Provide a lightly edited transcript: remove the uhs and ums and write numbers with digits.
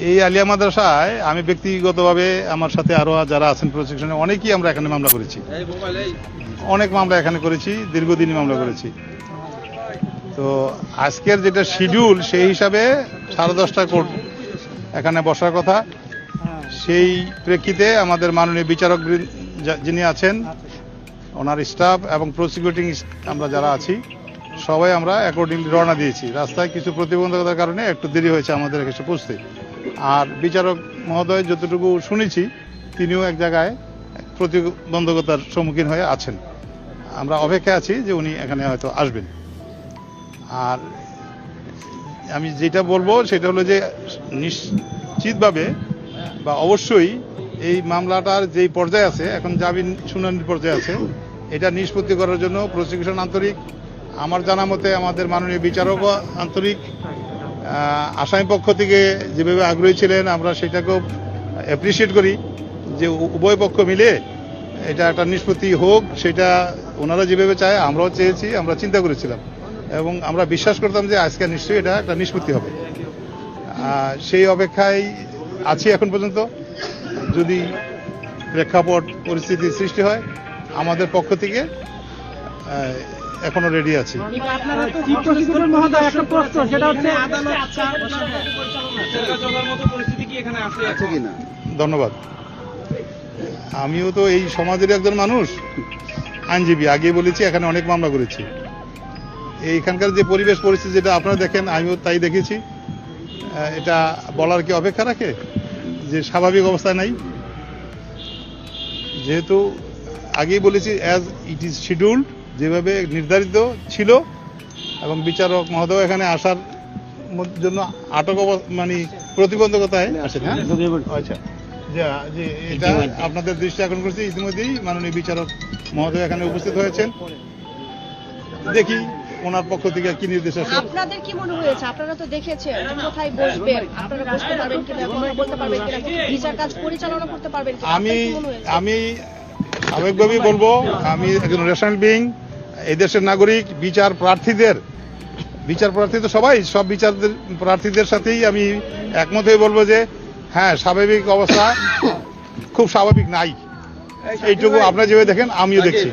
এই আলিয়া মাদ্রাসায় আমি ব্যক্তিগতভাবে আমার সাথে আরো যারা আছেন প্রশিক্ষণে অনেকেই আমরা এখানে মামলা করেছি, অনেক মামলা এখানে করেছি, দীর্ঘদিনই মামলা করেছি। তো আজকের যেটা শিডিউল সেই হিসাবে 10:30 কোর্ট এখানে বসার কথা। সেই প্রেক্ষিতে আমাদের মাননীয় বিচারক যিনি আছেন, ওনার স্টাফ এবং প্রসিকিউটিং আমরা যারা আছি সবাই আমরা অ্যাকর্ডিংলি রওনা দিয়েছি। রাস্তায় কিছু প্রতিবন্ধকতার কারণে একটু দেরি হয়েছে আমাদের এসে পৌঁছতে। আর বিচারক মহোদয় যতটুকু শুনেছি তিনিও এক জায়গায় প্রতিবন্ধকতার সম্মুখীন হয়ে আছেন। আমরা অপেক্ষায় আছি যে উনি এখানে হয়তো আসবেন। আর আমি যেটা বলবো সেটা হলো যে নিশ্চিতভাবে বা অবশ্যই এই মামলাটার যেই পর্যায়ে আছে, এখন জামিন শুনানির পর্যায়ে আছে, এটা নিষ্পত্তি করার জন্য প্রসিকিউশন আন্তরিক, আমার জানা মতে আমাদের মাননীয় বিচারকও আন্তরিক। আসামি পক্ষ থেকে যেভাবে আগ্রহী ছিলেন আমরা সেটাকেও অ্যাপ্রিসিয়েট করি যে উভয় পক্ষ মিলে এটা একটা নিষ্পত্তি হোক, সেটা ওনারা যেভাবে চায় আমরাও চেয়েছি, আমরা চিন্তা করেছিলাম এবং আমরা বিশ্বাস করতাম যে আজকে নিশ্চয়ই এটা একটা নিষ্পত্তি হবে। সেই অপেক্ষায় আছি এখন পর্যন্ত। যদি প্রেক্ষাপট পরিস্থিতি সৃষ্টি হয় আমাদের পক্ষ থেকে এখনো রেডি আছি। ধন্যবাদ। আমিও তো এই সমাজের একজন মানুষ, আইনজীবী, আগে বলেছি এখানে অনেক মামলা করেছি। এইখানকার যে পরিবেশ পরিস্থিতি যেটা আপনারা দেখেন আমিও তাই দেখেছি। এটা বলার কি অপেক্ষা রাখে যে স্বাভাবিক অবস্থায় নাই? যেহেতু আগেই বলেছি অ্যাজ ইট ইজ শিডিউল্ড, যেভাবে নির্ধারিত ছিল, এবং বিচারক মহোদয় এখানে আসার জন্য আটক মানে প্রতিবন্ধকতায় আসেন। আচ্ছা, যে এটা আপনাদের দৃষ্টি আকর্ষণ করছি, ইতিমধ্যেই মাননীয় বিচারক মহোদয় এখানে উপস্থিত হয়েছেন। দেখি ওনার পক্ষ থেকে কি নির্দেশ আছে। আপনাদের কি মনে হয়েছে? আপনারা তো দেখেছেন কোথায় বসবেন, আপনারা বসতে পারবেন কিনা, কথা বলতে পারবেন কিনা, বিচার কাজ পরিচালনা করতে পারবেন কিনা? আমি স্বাভাবিকভাবেই বলবো, আমি একজন রেশনাল বিইং, এই দেশের নাগরিক, বিচার প্রার্থী তো সব বিচার প্রার্থীদের সাথেই আমি একমত হয়ে বলবো যে হ্যাঁ, স্বাভাবিক অবস্থা খুব স্বাভাবিক নাই, এইটুকু আপনারা যেভাবে দেখেন আমিও দেখছি।